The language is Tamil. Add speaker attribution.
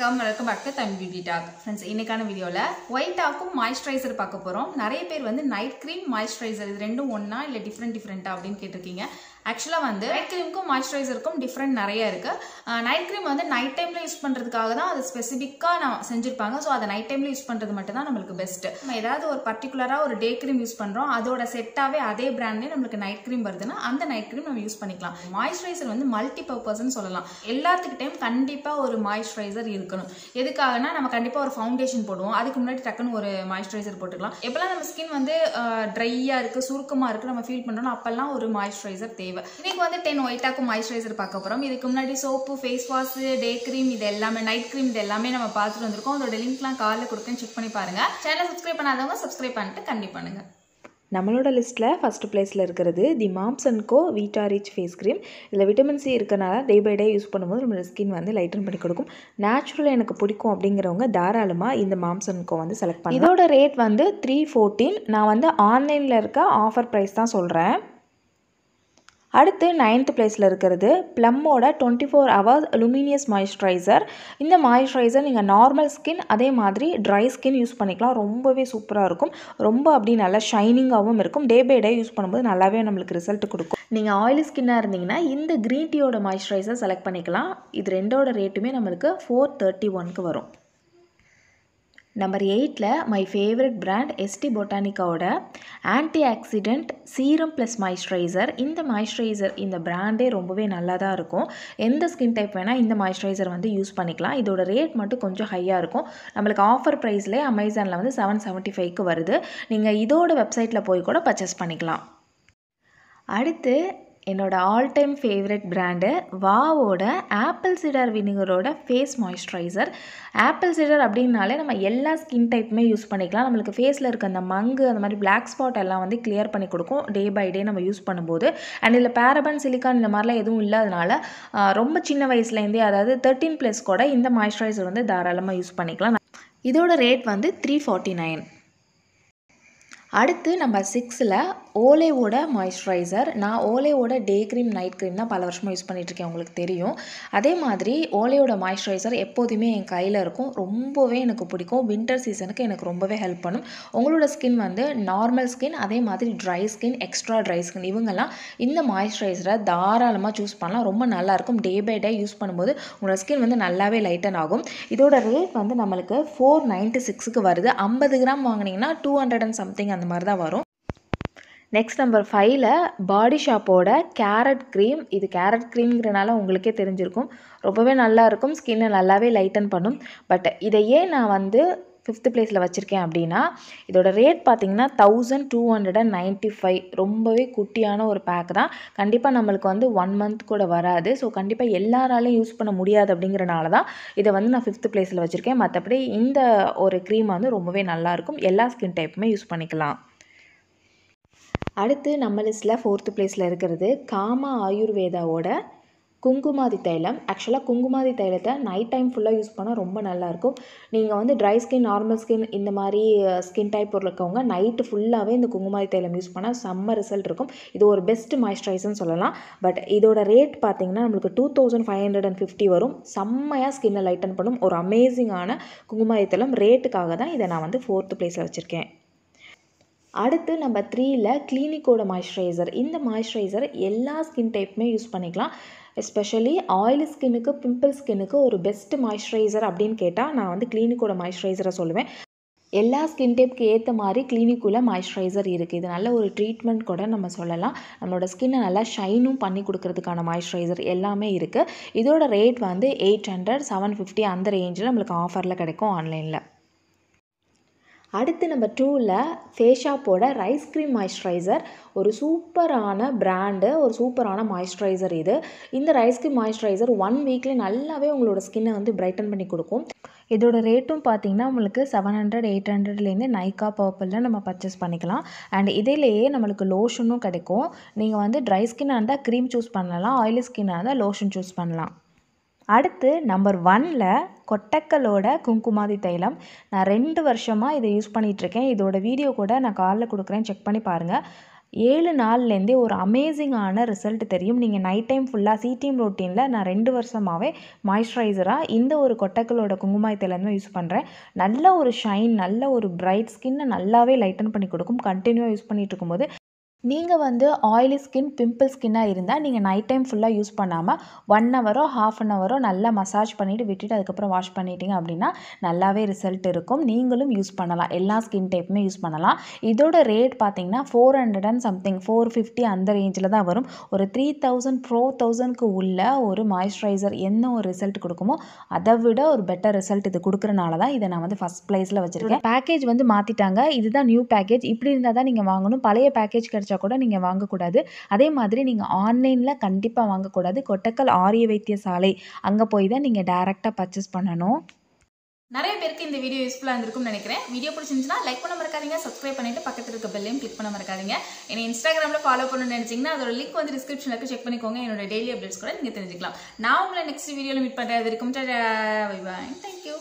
Speaker 1: Welcome back to Tamil beauty talk. Friends, இன்னைக்கான வீடியோவில் ஒயிட் ஆக்கும் மாய்ஸ்சரைசர் பார்க்க போகிறோம். நிறைய பேர் வந்து நைட் க்ரீம் மாய்ஸ்சரைசர் இது ரெண்டும் ஒன்றா இல்லை டிஃப்ரெண்ட்டாக அப்படின்னு கேட்டிருக்கீங்க. ஆக்சுவலாக வந்து நைட் க்ரீமுக்கும் மாய்ஸ்சரைசருக்கும் டிஃப்ரெண்ட் நிறைய இருக்குது. நைட் க்ரீம் வந்து நைட் டைமில் யூஸ் பண்ணுறதுக்காக தான் அது ஸ்பெசிஃபிக்காக நான் செஞ்சுருப்பாங்க. ஸோ அதை நைட் டைமில் யூஸ் பண்ணுறது மட்டும் தான் நம்மளுக்கு பெஸ்ட்டு. நம்ம ஏதாவது ஒரு பர்டிகுலராக ஒரு டே க்ரீம் யூஸ் பண்ணுறோம், அதோட செட்டாகவே அதே பிராண்ட்லேயே நம்மளுக்கு நைட் க்ரீம் வருதுன்னா அந்த நைட் க்ரீம் நம்ம யூஸ் பண்ணிக்கலாம். மாய்ஸ்சரைசர் வந்து மல்டி பர்பஸ்ன்னு சொல்லலாம். எல்லாத்துக்கிட்டையும் கண்டிப்பாக ஒரு மாய்ஸ்சரைசர் இருக்கணும். எதுக்காகனா நம்ம கண்டிப்பாக ஒரு ஃபவுண்டேஷன் போடுவோம், அதுக்கு முன்னாடி டக்குன்னு ஒரு மாய்ஸ்சரைசர் போட்டுக்கலாம். எப்பெல்லாம் நம்ம ஸ்கின் வந்து ட்ரையாக இருக்குது, சுருக்கமாக இருக்குது நம்ம ஃபீல் பண்ணுறோம், அப்பெல்லாம் ஒரு மாய்ஸ்சரைசர் தேவை. இன்னைக்கு வந்து 10 ஒயிட் ஆக்கும் மாய்ஸ்சரைசர் பார்க்க போகிறோம். இதுக்கு முன்னாடி soap, face wash, day cream இது எல்லாமே, நைட் க்ரீம் இது எல்லாமே நம்ம பார்த்துட்டு வந்திருக்கோம். அதோட லிங்க்லாம் காலில் கொடுக்கேன், செக் பண்ணி பாருங்க. சேனல் சப்ஸ்கிரைப் பண்ணாதவங்க சப்ஸ்கிரைப் பண்ணிட்டு கண்டிப்பாக பண்ணுங்க.
Speaker 2: நம்மளோட லிஸ்ட்டில் ஃபஸ்ட்டு பிளேஸில் இருக்கிறது the moms and co vita rich face cream. இதில் விட்டமின் சி இருக்கனால டே பை டே யூஸ் பண்ணும்போது நம்மளோட ஸ்கின் வந்து லைட்டன் பண்ணி கொடுக்கும். நேச்சுரலாக எனக்கு பிடிக்கும் அப்படிங்கிறவங்க தாராளமாக இந்த மாம்ஸ் அண்ட் கோ வந்து செலக்ட் பண்ணி. இதோட ரேட் வந்து 314. நான் வந்து ஆன்லைனில் இருக்க ஆஃபர் ப்ரைஸ் தான் சொல்கிறேன். அடுத்து 9th பிளேஸில் இருக்கிறது ப்ளம்மோட 24 hours லூமினியஸ் மாய்ஸ்சரைசர். இந்த மாய்ஸ்சரைசர் நீங்கள் நார்மல் ஸ்கின் அதே மாதிரி ட்ரை ஸ்கின் யூஸ் பண்ணிக்கலாம். ரொம்பவே சூப்பராக இருக்கும். ரொம்ப அப்படி நல்லா ஷைனிங்காகவும் இருக்கும். டே பை டே யூஸ் பண்ணும்போது நல்லாவே நம்மளுக்கு ரிசல்ட் கொடுக்கும். நீங்கள் ஆயிலி ஸ்கின்னாக இருந்தீங்கன்னா இந்த க்ரீன் டீயோட மாய்ஸ்சரைசர் செலக்ட் பண்ணிக்கலாம். இது ரெண்டோட ரேட்டுமே நம்மளுக்கு 431க்கு வரும். நம்பர் 8ல் மை ஃபேவரட் பிராண்ட் எஸ்டி பொட்டானிக்காவோட antioxidant serum plus moisturiser. இந்த மாய்ஸ்சரைசர் இந்த பிராண்டே ரொம்பவே நல்லா தான் இருக்கும். எந்த ஸ்கின் டைப் வேணால் இந்த மாய்ஸ்சரைசர் வந்து யூஸ் பண்ணிக்கலாம். இதோட ரேட் மட்டும் கொஞ்சம் ஹையாக இருக்கும். நம்மளுக்கு ஆஃபர் ப்ரைஸ்லேயே அமேசானில் வந்து 775க்கு வருது. நீங்கள் இதோட வெப்சைட்டில் போய் கூட பர்ச்சேஸ் பண்ணிக்கலாம். அடுத்து என்னோட ஆல் டைம் ஃபேவரட் பிராண்டு வாவோட ஆப்பிள் சிடர் வினிகரோட ஃபேஸ் மாய்ஸ்சரைசர். ஆப்பிள் சிடர் அப்படின்னாலே நம்ம எல்லா ஸ்கின் டைப்புமே யூஸ் பண்ணிக்கலாம். நம்மளுக்கு ஃபேஸில் இருக்க அந்த மங்கு அந்த மாதிரி பிளாக் ஸ்பாட் எல்லாம் வந்து கிளியர் பண்ணி கொடுக்கும் டே பை டே நம்ம யூஸ் பண்ணும்போது. அண்ட் இதில் பேரபன், சிலிக்கான் இந்த மாதிரிலாம் எதுவும் இல்லாதனால ரொம்ப சின்ன வயசுலேருந்தே, அதாவது 13+ கூட இந்த மாய்ஸ்சரைசர் வந்து தாராளமாக யூஸ் பண்ணிக்கலாம். இதோட ரேட் வந்து 349. அடுத்து நம்பர் 6ல் ஓலேவோட மாய்ஸ்சரைசர். நான் ஓலேவோட டே க்ரீம், நைட் க்ரீம் தான் பல வருஷமாக யூஸ் பண்ணிகிட்ருக்கேன், உங்களுக்கு தெரியும். அதே மாதிரி ஓலேவோட மாய்ஸ்சரைசர் எப்போதுமே என் கையில் இருக்கும். ரொம்பவே எனக்கு பிடிக்கும். வின்டர் சீசனுக்கு எனக்கு ரொம்பவே ஹெல்ப் பண்ணும். உங்களோட ஸ்கின் வந்து நார்மல் ஸ்கின் அதே மாதிரி dry skin, extra dry skin இவங்கெல்லாம் இந்த மாய்ஸ்சரைசரை தாராளமாக சூஸ் பண்ணலாம். ரொம்ப நல்லாயிருக்கும். டே பை டே யூஸ் பண்ணும்போது உங்களோட ஸ்கின் வந்து நல்லாவே லைட்டன் ஆகும். இதோட ரேட் வந்து நம்மளுக்கு 496க்கு வருது. 50 கிராம் வாங்கினீங்கன்னா 200 and something அந்த மாதிரி தான் வரும். நெக்ஸ்ட் நம்பர் 5ல் பாடி ஷாப்போட கேரட் க்ரீம். இது கேரட் க்ரீம்ங்கிறனால உங்களுக்கே தெரிஞ்சிருக்கும், ரொம்பவே நல்லாயிருக்கும். ஸ்கின்னை நல்லாவே லைட்டன் பண்ணும். பட் இதை ஏன் நான் வந்து 5th பிளேஸில் வச்சுருக்கேன் அப்படின்னா, இதோட ரேட் பார்த்திங்கன்னா 1295. ரொம்பவே குட்டியான ஒரு பேக் தான். கண்டிப்பாக நம்மளுக்கு வந்து 1 month கூட வராது. ஸோ கண்டிப்பாக எல்லாராலையும் யூஸ் பண்ண முடியாது அப்படிங்கிறனால தான் இதை வந்து நான் 5th பிளேஸில் வச்சுருக்கேன். மற்றபடி இந்த ஒரு க்ரீம் வந்து ரொம்பவே நல்லாயிருக்கும். எல்லா ஸ்கின் டைப்புமே யூஸ் பண்ணிக்கலாம். அடுத்து நம்ம லிஸ்ட்டில் 4th பிளேஸில் இருக்கிறது காமா ஆயுர்வேதாவோட குங்குமாதி தைலம். ஆக்சுவலாக குங்குமாதி தைலத்தை நைட் டைம் ஃபுல்லாக யூஸ் பண்ணால் ரொம்ப நல்லாயிருக்கும். நீங்கள் வந்து ட்ரை ஸ்கின், நார்மல் ஸ்கின் இந்த மாதிரி ஸ்கின் டைப் இருக்கவங்க நைட்டு ஃபுல்லாகவே இந்த குங்குமாதி தைலம் யூஸ் பண்ணால் செம்ம ரிசல்ட் இருக்கும். இது ஒரு பெஸ்ட் மாய்ஸ்சரைசர்னு சொல்லலாம். பட் இதோட ரேட் பார்த்திங்கன்னா நம்மளுக்கு 2550 வரும். செம்மையாக ஸ்கின்னை லைட்டன் பண்ணும். ஒரு அமேசிங்கான குங்குமாதி தைலம். ரேட்டுக்காக தான் இதை நான் வந்து 4th பிளேஸில் வச்சுருக்கேன். அடுத்து நம்பர் 3ல் கிளினிக்கோட மாய்ஸ்சரைசர். இந்த மாய்ஸ்சரைசர் எல்லா ஸ்கின் டைப்புமே யூஸ் பண்ணிக்கலாம். எஸ்பெஷலி ஆயிலி ஸ்கின்னுக்கு, பிம்பிள் ஸ்கின்னுக்கு ஒரு பெஸ்ட் மாய்ஸ்சரைசர் அப்படின்னு கேட்டால் நான் வந்து கிளினிக்கோட மாய்ஸ்சரைசரை சொல்லுவேன். எல்லா ஸ்கின் டைப்புக்கு ஏற்ற மாதிரி கிளினிக்குள்ள மாய்ஸ்சரைசர் இருக்குது. இது நல்ல ஒரு ட்ரீட்மெண்ட் கூட நம்ம சொல்லலாம். நம்மளோட ஸ்கின்னை நல்லா ஷைனும் பண்ணி கொடுக்கறதுக்கான மாய்ஸ்சரைசர் எல்லாமே இருக்குது. இதோட ரேட் வந்து 800, 750 அந்த ரேஞ்சில் நம்மளுக்கு ஆஃபரில் கிடைக்கும் ஆன்லைனில். அடுத்து நம்பர் 2ல் ஃபேஷாப்போட ரைஸ் க்ரீம் மாய்ஸ்சரைசர். ஒரு சூப்பரான பிராண்டு, ஒரு சூப்பரான மாய்ஸ்சரைசர் இது. இந்த ரைஸ் க்ரீம் மாய்ஸ்சரைசர் 1 வீக்லேயே நல்லாவே உங்களோட ஸ்கின்னை வந்து பிரைட்டன் பண்ணி கொடுக்கும். இதோட ரேட்டும் பார்த்திங்கன்னா உங்களுக்கு 700, 800லேருந்து நைக்கா பர்பிளில் நம்ம பர்ச்சேஸ் பண்ணிக்கலாம். அண்ட் இதிலேயே நம்மளுக்கு லோஷனும் கிடைக்கும். நீங்கள் வந்து ட்ரை ஸ்கின்னாக இருந்தால் க்ரீம் சூஸ் பண்ணலாம், ஆயிலி ஸ்கின்னாக இருந்தால் லோஷன் சூஸ் பண்ணலாம். அடுத்து நம்பர் 1ல் கொட்டக்கலோட குங்குமாதி தைலம். நான் 2 வருஷமாக இதை யூஸ் பண்ணிகிட்ருக்கேன். இதோட வீடியோ கூட நான் காலில் கொடுக்குறேன், செக் பண்ணி பாருங்கள். 7 நாள்லேருந்தே ஒரு அமேசிங்கான ரிசல்ட் தெரியும். நீங்கள் நைட் டைம் ஃபுல்லாக டீம் ரொட்டீனில் நான் 2 வருஷமாகவே மாய்ஸ்சரைசராக இந்த ஒரு கொட்டைக்களோட குங்குமாய் தைலமே யூஸ் பண்ணுறேன். நல்ல ஒரு ஷைன், நல்ல ஒரு பிரைட் ஸ்கின்னை நல்லாவே லைட்டன் பண்ணி கொடுக்கும். கண்டினியூவாக யூஸ் பண்ணிட்டு இருக்கும்போது நீங்கள் வந்து ஆயிலி ஸ்கின், பிம்பிள் ஸ்கின்னாக இருந்தால் நீங்கள் நைட் டைம் ஃபுல்லாக யூஸ் பண்ணாமல் 1 ஹவரோ ½ அன் ஹவரோ நல்லா மசாஜ் பண்ணிவிட்டு விட்டுட்டு அதுக்கப்புறம் வாஷ் பண்ணிட்டீங்க அப்படின்னா நல்லாவே ரிசல்ட் இருக்கும். நீங்களும் யூஸ் பண்ணலாம், எல்லா ஸ்கின் டைப்புமே யூஸ் பண்ணலாம். இதோட ரேட் பார்த்தீங்கன்னா 400 and something 450 அந்த ரேஞ்சில் தான் வரும். ஒரு 3000 4000க்கு உள்ள ஒரு மாய்ஸ்சரைசர் என்ன ஒரு ரிசல்ட் கொடுக்குமோ அதை விட ஒரு பெட்டர் ரிசல்ட் இது கொடுக்குறனால தான் இதை நான் வந்து ஃபஸ்ட் ப்ளேஸில் வச்சுருக்கேன். பேக்கேஜ் வந்து மாற்றிட்டாங்க, இதுதான் நியூ பேக்கேஜ். இப்படி இருந்தால் தான் நீங்கள் வாங்கணும். பழைய பேக்கேஜ் கூட நீங்கள் வாங்கக்கூடாது. அதே மாதிரி நீங்கள் ஆன்லைனில் கண்டிப்பாக வாங்கக்கூடாது. கொட்டக்கல் ஆரிய வைத்தியசாலை அங்கே போய் தான் நீங்கள் டைரெக்டாக பர்ச்சேஸ் பண்ணணும்.
Speaker 1: நிறைய பேருக்கு இந்த வீடியோ யூஸ்ஃபுல்லாக இருந்திருக்கும்னு நினைக்கிறேன். வீடியோ பிடிச்சிருந்துச்சுன்னா லைக் பண்ண மறக்காதீங்க, சப்ஸ்கிரைப் பண்ணிட்டு பக்கத்தில் இருக்க பெல்லையும் கிளிக் பண்ண மறக்காதீங்க. என்னை இன்ஸ்டாகிராமில் ஃபாலோ பண்ணணும்னு நினைச்சீங்கன்னா அதோட லிங்க் வந்து டிஸ்கிரிப்ஷனில் இருக்கு, செக் பண்ணிக்கோங்க. என்னோட டெய்லி அப்டேட்ஸ் கூட நீங்கள் தெரிஞ்சுக்கலாம். நான் உங்களை நெக்ஸ்ட் வீடியோவில் மீட் பண்ணுறது இருக்கும். Bye bye, thank you.